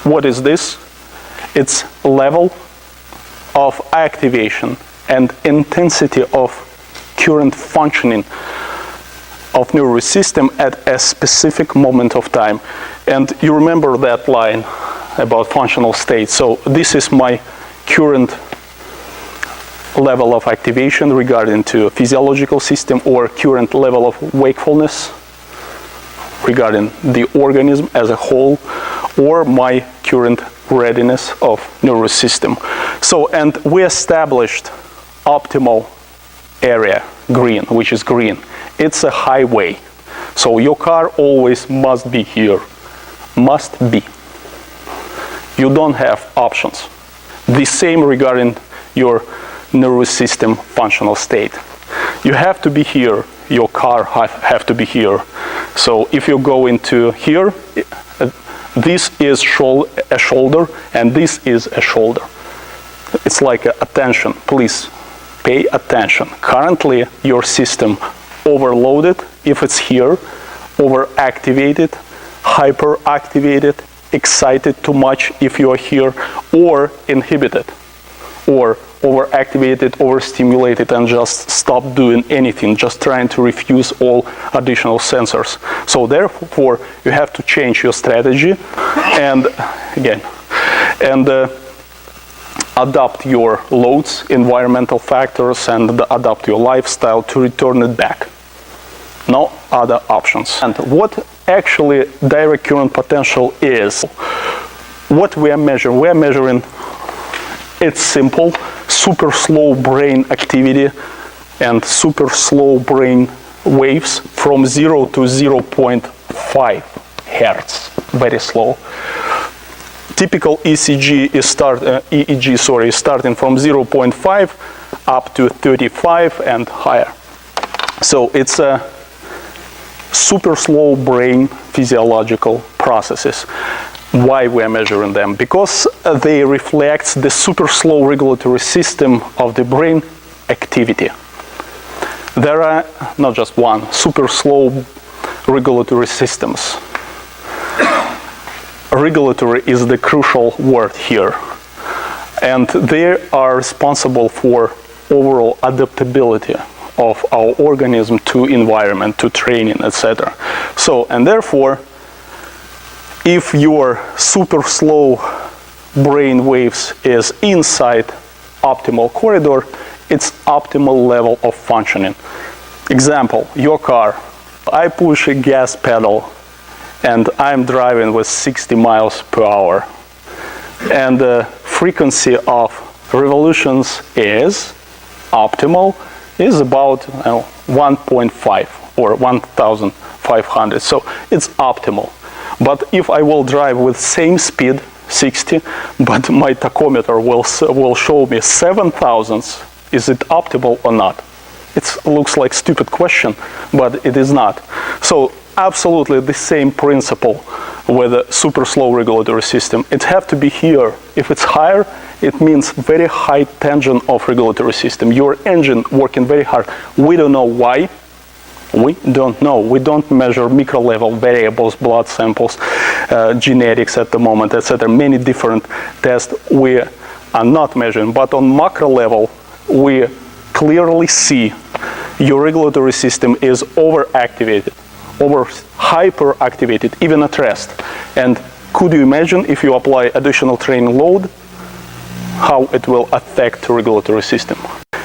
What is this? It's level of activation and intensity of current functioning of nervous system at a specific moment of time. And you remember that line about functional state. So this is my current level of activation regarding to physiological system, or current level of wakefulness regarding the organism as a whole, or my current readiness of nervous system. So, and we established optimal area, green, which is green. It's a highway. So your car always must be here. Must be. You don't have options. The same regarding your nervous system functional state. You have to be here. Your car have to be here. So if you go into here, this is a shoulder, and this is a shoulder. It's like attention. Please pay attention. Currently, your system overloaded if it's here, overactivated, hyperactivated, excited too much if you are here, or inhibited, or overactivated, overstimulated, and just stop doing anything, just trying to refuse all additional sensors. So therefore, you have to change your strategy, and again, and adapt your loads, environmental factors, and adapt your lifestyle to return it back. No other options. And what actually direct current potential is, what we are measuring? We are measuring, it's simple, super slow brain activity and super slow brain waves from 0 to 0.5 hertz, very slow. Typical EEG is starting from 0.5 up to 35 and higher. So it's a super slow brain physiological processes. Why we are measuring them? Because they reflect the super slow regulatory system of the brain activity. There are not just one, super slow regulatory systems. Regulatory is the crucial word here. And they are responsible for overall adaptability of our organism to environment, to training, etc. So, and therefore, if your super slow brain waves is inside optimal corridor, it's optimal level of functioning. Example, your car. I push a gas pedal and I'm driving with 60 miles per hour. And the frequency of revolutions is optimal, is about 1.5 or 1,500. So it's optimal. But if I will drive with same speed, 60, but my tachometer will show me 7,000, is it optimal or not? It looks like a stupid question, but it is not. So absolutely the same principle with a super slow regulatory system. It have to be here. If it's higher, it means very high tension of regulatory system. Your engine working very hard. We don't know why. We don't know. We don't measure micro-level variables, blood samples, genetics at the moment, etc. Many different tests we are not measuring. But on macro level, we clearly see your regulatory system is overactivated, hyperactivated, even at rest. And could you imagine if you apply additional training load, how it will affect the regulatory system?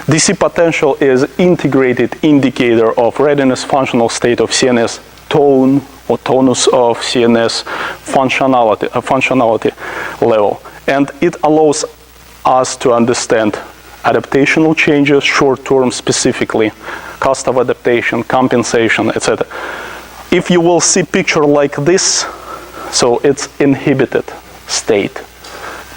DC potential is integrated indicator of readiness functional state of CNS tone or tonus of CNS functionality level. And it allows us to understand adaptational changes, short-term specifically, cost of adaptation, compensation, etc. If you will see picture like this, so it's inhibited state.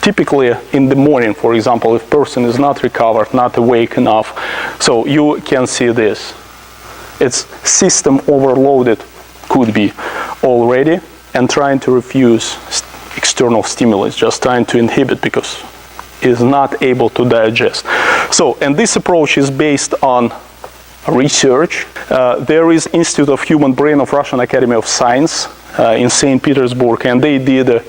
Typically in the morning, for example, if person is not recovered, not awake enough, so you can see this. It's system overloaded, could be already, and trying to refuse external stimulus, just trying to inhibit because is not able to digest. So, and this approach is based on research. There is Institute of Human Brain of Russian Academy of Science in St. Petersburg, and they did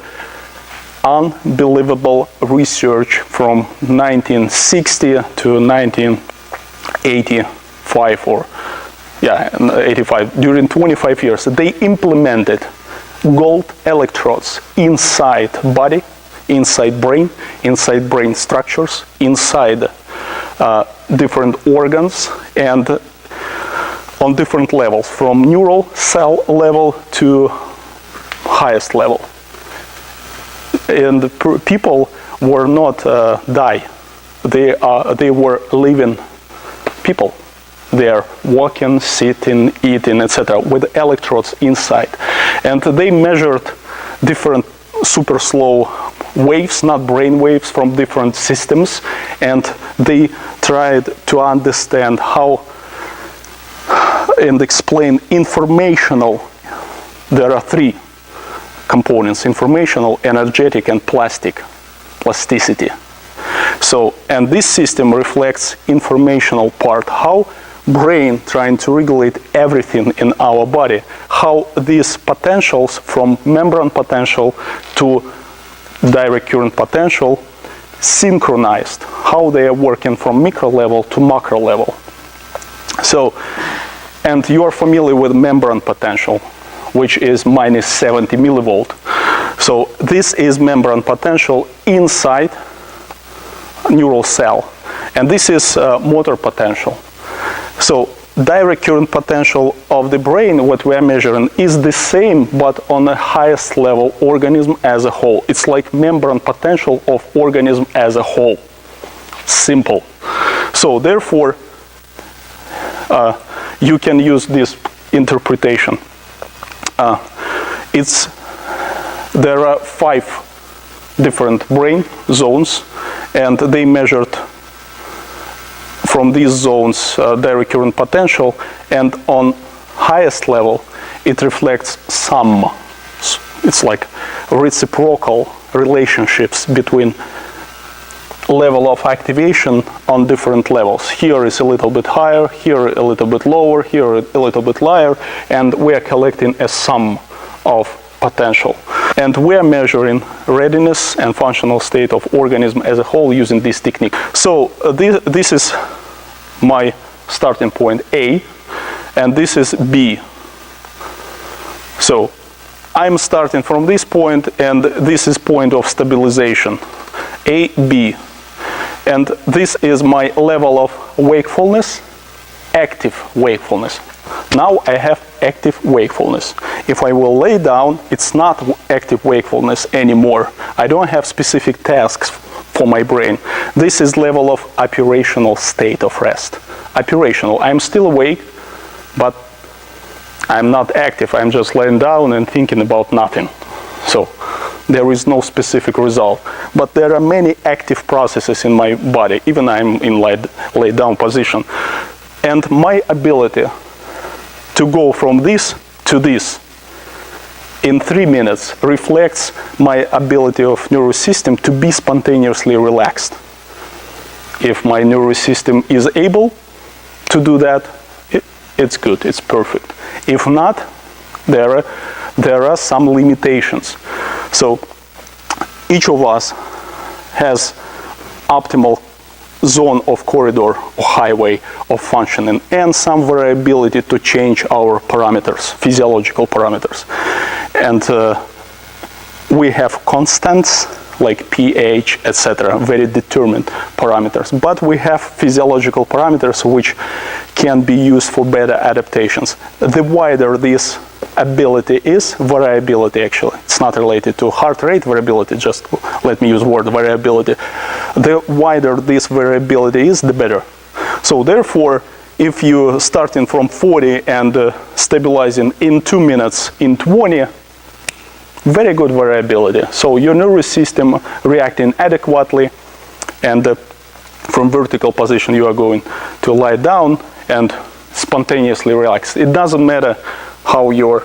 unbelievable research from 1960 to 1985 or 85. During 25 years, they implemented gold electrodes inside body, inside brain structures, inside different organs, and on different levels, from neural cell level to highest level. And the people were not die. They were living people. They are walking, sitting, eating, etc. with electrodes inside. And they measured different super slow waves, not brain waves, from different systems. And they tried to understand how and explain informational. There are three components: informational, energetic, and plasticity. So, and this system reflects informational part, how brain trying to regulate everything in our body, how these potentials from membrane potential to direct current potential synchronized, how they are working from micro level to macro level. So, and you are familiar with membrane potential, which is minus 70 millivolt. So this is membrane potential inside neural cell, and this is motor potential. So direct current potential of the brain, what we are measuring, is the same, but on the highest level organism as a whole. It's like membrane potential of organism as a whole. Simple. So therefore, you can use this interpretation. There are 5 different brain zones, and they measured from these zones direct current potential, and on highest level it reflects some. It's like reciprocal relationships between level of activation on different levels. Here is a little bit higher, here a little bit lower, here a little bit lower, and we are collecting a sum of potential. And we are measuring readiness and functional state of organism as a whole using this technique. So this is my starting point A, and this is B. So I'm starting from this point, and this is point of stabilization, A, B. And this is my level of wakefulness, active wakefulness. Now I have active wakefulness. If I will lay down, it's not active wakefulness anymore. I don't have specific tasks for my brain. This is level of operational state of rest. Operational. I'm still awake, but I'm not active. I'm just laying down and thinking about nothing. So there is no specific result. But there are many active processes in my body, even I'm in lay down position. And my ability to go from this to this in 3 minutes reflects my ability of nervous system to be spontaneously relaxed. If my nervous system is able to do that, it's good, it's perfect. If not, there are some limitations. So each of us has optimal zone of corridor or highway of functioning, and some variability to change our parameters, physiological parameters. And we have constants like pH, etc., very determined parameters. But we have physiological parameters which can be used for better adaptations. The wider this ability is, variability actually, it's not related to heart rate variability, just let me use word variability. The wider this variability is, the better. So therefore, if you starting from 40 and stabilizing in 2 minutes in 20, very good variability. So your nervous system reacting adequately, and from vertical position you are going to lie down and spontaneously relax. It doesn't matter how you're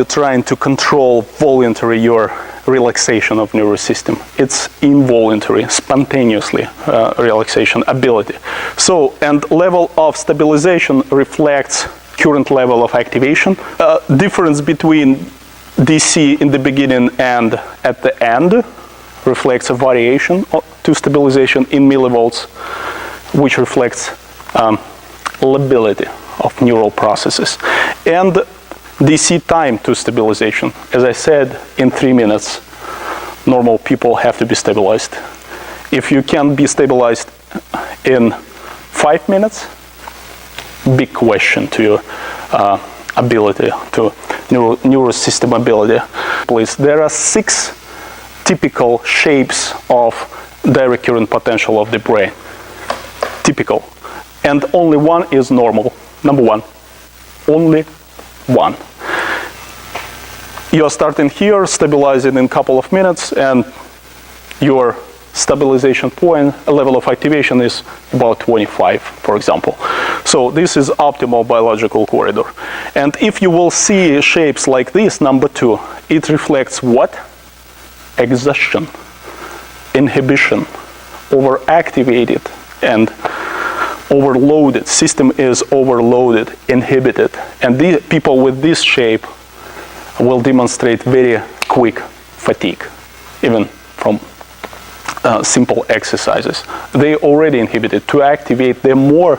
trying to control voluntary your relaxation of nervous system. It's involuntary, spontaneously relaxation ability. So, and level of stabilization reflects current level of activation. Difference between DC in the beginning and at the end reflects a variation to stabilization in millivolts, which reflects lability of neural processes. And DC time to stabilization, as I said, in 3 minutes, normal people have to be stabilized. If you can be stabilized in 5 minutes, big question to your ability, to neurosystem ability. Please, there are 6 typical shapes of direct current potential of the brain. Typical. And only one is normal. Number 1. Only one. You're starting here, stabilizing in a couple of minutes, and your stabilization point, a level of activation is about 25, for example. So this is optimal biological corridor. And if you will see shapes like this, number 2, it reflects what? Exhaustion, inhibition, overactivated and overloaded. System is overloaded, inhibited. And these people with this shape will demonstrate very quick fatigue, even from simple exercises. They already inhibited. To activate them more,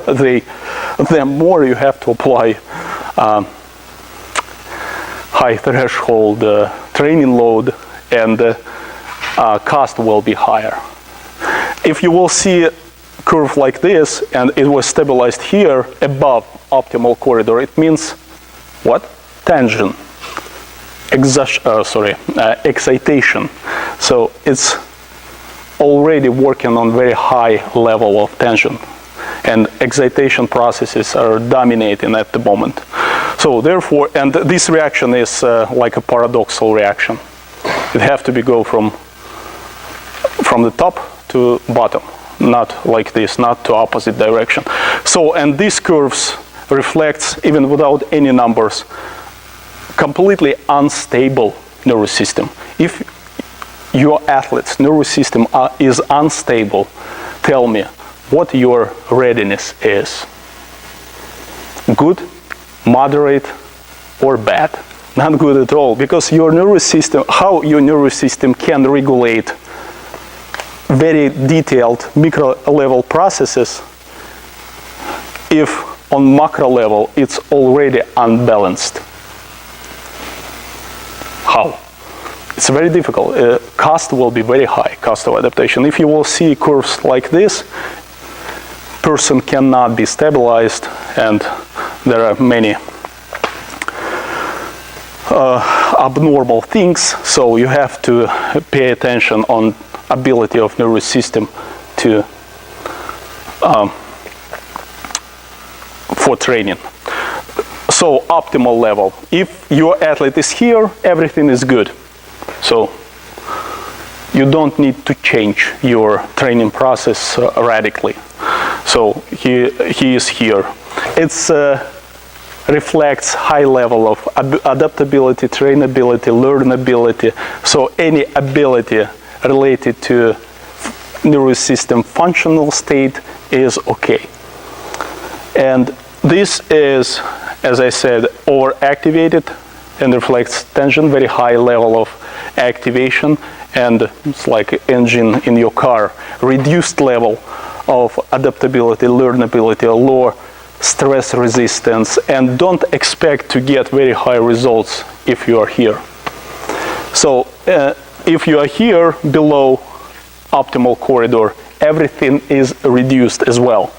you have to apply high threshold training load, and cost will be higher. If you will see a curve like this, and it was stabilized here above optimal corridor, it means what? Tension. Excitation. So it's already working on very high level of tension, and excitation processes are dominating at the moment. So therefore, and this reaction is like a paradoxical reaction. It has to be go from the top to bottom, not like this, not to opposite direction. So, and these curves reflects, even without any numbers, completely unstable nervous system. If your athlete's nervous system is unstable, tell me what your readiness is. Good, moderate, or bad? Not good at all, because your nervous system, how your nervous system can regulate very detailed micro level processes if on macro level it's already unbalanced. How? It's very difficult. Cost will be very high, cost of adaptation. If you will see curves like this, person cannot be stabilized, and there are many abnormal things, so you have to pay attention on ability of nervous system to for training. So optimal level. If your athlete is here, everything is good. So you don't need to change your training process radically. So he is here. It's reflects high level of adaptability, trainability, learnability. So any ability related to nervous system functional state is okay. And this is, as I said, overactivated and reflects tension, very high level of activation, and it's like engine in your car. Reduced level of adaptability, learnability, lower stress resistance, and don't expect to get very high results if you are here. So if you are here below optimal corridor, everything is reduced as well.